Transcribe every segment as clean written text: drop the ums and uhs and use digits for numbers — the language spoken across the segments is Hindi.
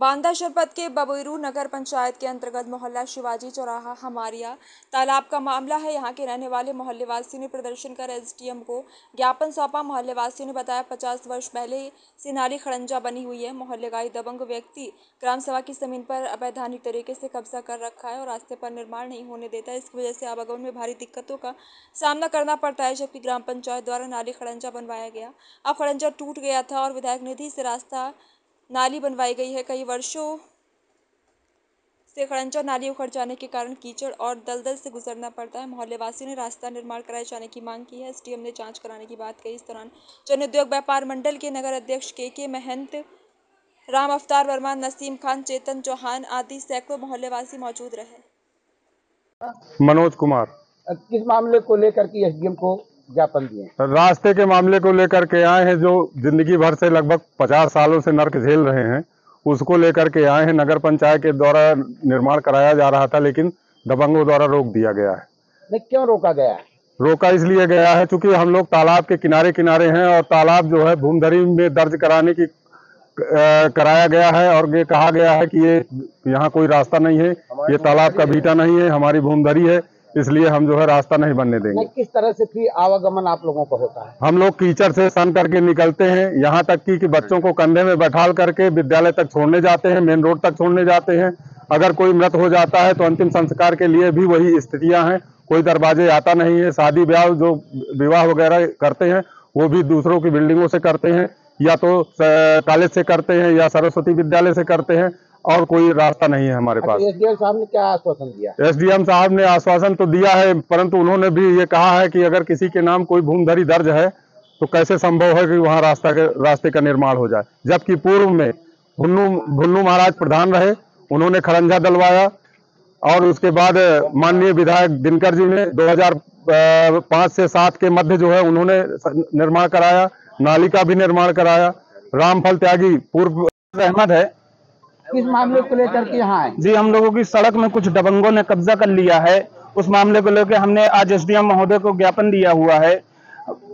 बांदा जनपद के बबुरू नगर पंचायत के अंतर्गत मोहल्ला शिवाजी चौराहा हमारिया तालाब का मामला है। यहां के रहने वाले मोहल्लेवासियों ने प्रदर्शन कर एसडीएम को ज्ञापन सौंपा। मोहल्लेवासियों ने बताया 50 वर्ष पहले से नाली खड़ंजा बनी हुई है। मोहल्ले का दबंग व्यक्ति ग्राम सभा की जमीन पर अवैधानिक तरीके से कब्जा कर रखा है और रास्ते पर निर्माण नहीं होने देता है। इसकी वजह से आवागमन में भारी दिक्कतों का सामना करना पड़ता है। जबकि ग्राम पंचायत द्वारा नाली खड़ंजा बनवाया गया, अब खड़ंजा टूट गया था और विधायक निधि से रास्ता नाली बनवाई गई है। कई वर्षों से खड़ंजा नाली उखड़ जाने के कारण कीचड़ और दलदल से गुजरना पड़ता है। मोहल्लेवासियों ने रास्ता निर्माण कराए जाने की मांग की है। एसडीएम ने जांच कराने की बात कही। इस दौरान जन उद्योग व्यापार मंडल के नगर अध्यक्ष के महंत, राम अवतार वर्मा, नसीम खान, चेतन चौहान आदि सैकड़ों मोहल्लेवासी मौजूद रहे। मनोज कुमार। किस मामले को लेकर के एसडीएम को ज्ञापन दिए? रास्ते के मामले को लेकर के आए हैं, जो जिंदगी भर से लगभग 50 सालों से नर्क झेल रहे हैं, उसको लेकर के आए हैं। नगर पंचायत के द्वारा निर्माण कराया जा रहा था, लेकिन दबंगों द्वारा रोक दिया गया है। नहीं, क्यों रोका गया है? रोका इसलिए गया है क्योंकि हम लोग तालाब के किनारे किनारे हैं और तालाब जो है भूमधरी में दर्ज कराने की कराया गया है और ये कहा गया है कि ये यहाँ कोई रास्ता नहीं है, ये तालाब का बीटा नहीं है, हमारी भूमधरी है, इसलिए हम जो है रास्ता नहीं बनने देंगे। किस तरह से फिर आवागमन आप लोगों का होता है? हम लोग कीचड़ से सन करके निकलते हैं, यहाँ तक कि बच्चों को कंधे में बैठाल करके विद्यालय तक छोड़ने जाते हैं, मेन रोड तक छोड़ने जाते हैं। अगर कोई मृत हो जाता है तो अंतिम संस्कार के लिए भी वही स्थितियां हैं, कोई दरवाजे आता नहीं है। शादी ब्याह जो विवाह वगैरह करते हैं वो भी दूसरों की बिल्डिंगों से करते हैं, या तो कॉलेज से करते हैं या सरस्वती विद्यालय से करते हैं, और कोई रास्ता नहीं है हमारे पास। एसडीएम साहब ने क्या आश्वासन दिया? एसडीएम साहब ने आश्वासन तो दिया है, परंतु उन्होंने भी ये कहा है कि अगर किसी के नाम कोई भूमधरी दर्ज है तो कैसे संभव है कि वहां रास्ते का निर्माण हो जाए। जबकि पूर्व में भुन्नू महाराज प्रधान रहे, उन्होंने खड़ंजा डलवाया और उसके बाद माननीय विधायक दिनकर जी ने 2005 से 7 के मध्य जो है उन्होंने निर्माण कराया, नाली का भी निर्माण कराया। रामफल त्यागी पूर्व रहमत है। किस मामले को लेकर के यहाँ आए? जी, हम लोगों की सड़क में कुछ दबंगों ने कब्जा कर लिया है। उस मामले को लेकर हमने आज एसडीएम महोदय को ज्ञापन दिया हुआ है।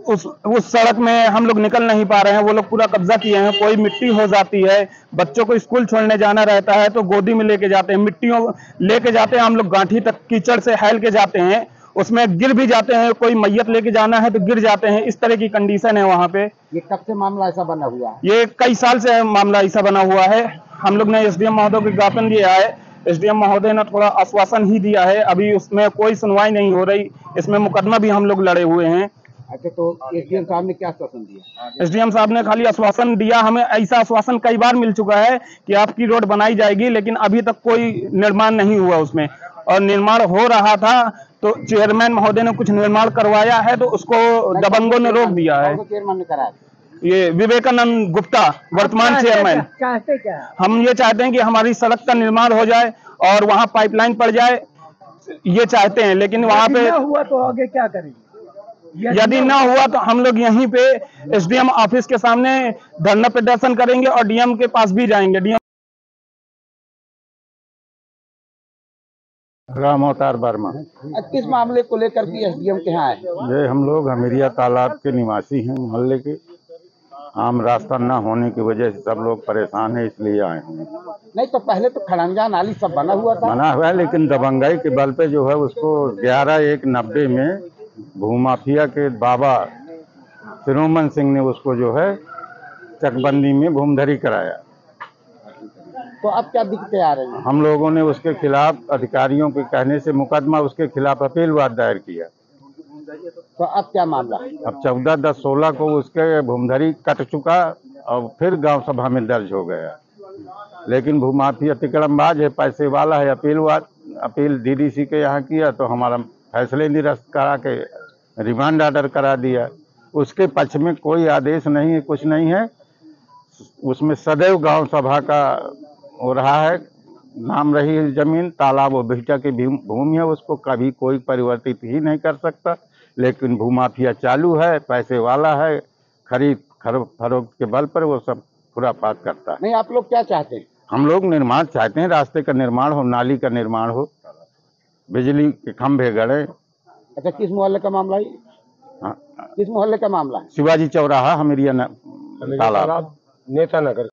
उस सड़क में हम लोग निकल नहीं पा रहे हैं, वो लोग पूरा कब्जा किए हैं। कोई मिट्टी हो जाती है, बच्चों को स्कूल छोड़ने जाना रहता है तो गोदी में लेके जाते हैं, मिट्टियों लेके जाते हैं, हम लोग गांठी तक कीचड़ से हैल के जाते हैं, उसमें गिर भी जाते हैं। कोई मैयत लेके जाना है तो गिर जाते हैं। इस तरह की कंडीशन है वहाँ पे। ये कब से मामला ऐसा बना हुआ है? ये कई साल से मामला ऐसा बना हुआ है। हम लोग ने एसडीएम महोदय को ज्ञापन दिया है। एसडीएम महोदय ने थोड़ा आश्वासन ही दिया है, अभी उसमें कोई सुनवाई नहीं हो रही। इसमें मुकदमा भी हम लोग लड़े हुए हैं। अच्छा, तो एसडीएम साहब ने क्या आश्वासन दिया? एसडीएम साहब ने खाली आश्वासन दिया। हमें ऐसा आश्वासन कई बार मिल चुका है कि आपकी रोड बनाई जाएगी, लेकिन अभी तक कोई निर्माण नहीं हुआ उसमें। और निर्माण हो रहा था तो चेयरमैन महोदय ने कुछ निर्माण करवाया है तो उसको दबंगों ने रोक दिया है। चेयरमैन ने कराया? ये विवेकानंद गुप्ता वर्तमान चेयरमैन। चाहते क्या? हम ये चाहते हैं कि हमारी सड़क का निर्माण हो जाए और वहाँ पाइपलाइन पड़ जाए, ये चाहते हैं। लेकिन वहाँ पे हुआ तो आगे क्या करेंगे? यदि ना हुआ तो हम लोग यहीं पे एसडीएम ऑफिस के सामने धरना प्रदर्शन करेंगे और डीएम के पास भी जाएंगे। डीएम राम अवतार वर्मा। किस मामले को लेकर के एसडीएम के यहाँ आए? ये हम लोग हमीरिया तालाब के निवासी हैं, मोहल्ले के। आम रास्ता न होने की वजह से सब लोग परेशान हैं, इसलिए आए हैं। नहीं तो पहले तो खड़ंजा नाली सब बना हुआ था। बना हुआ है, लेकिन दबंगाई के बल पे जो है उसको 11/1/90 में भूमाफिया के बाबा शिरोमन सिंह ने उसको जो है चकबंदी में भूमधरी कराया। तो अब क्या दिक्कतें आ रही हैं? हम लोगों ने उसके खिलाफ और के कहने से मुकदमा उसके खिलाफ अपीलवाद दायर किया। तो अब क्या मामला? अब 14/10/16 को उसके भूमधरी कट चुका और फिर गांव सभा में दर्ज हो गया। लेकिन भूमाफिया तिकड़मबाज है, पैसे वाला है। अपील डीडीसी के यहाँ किया तो हमारा फैसले निरस्त करा के रिमांड ऑर्डर करा दिया। उसके पक्ष में कोई आदेश नहीं है, कुछ नहीं है। उसमें सदैव गांव सभा का हो रहा है, नाम रही है जमीन, तालाब और बीटा की भूमि है, उसको कभी कोई परिवर्तित ही नहीं कर सकता। लेकिन भूमाफिया चालू है, पैसे वाला है, खरीद फरोख्त के बल पर वो सब खुरापात करता है। नहीं, आप लोग क्या चाहते हैं? हम लोग निर्माण चाहते हैं, रास्ते का निर्माण हो, नाली का निर्माण हो, बिजली के खंभे गड़े। अच्छा, किस मोहल्ले का मामला है? किस मोहल्ले का मामला है? शिवाजी चौराहा हमीरिया तालाब, नेता नगर।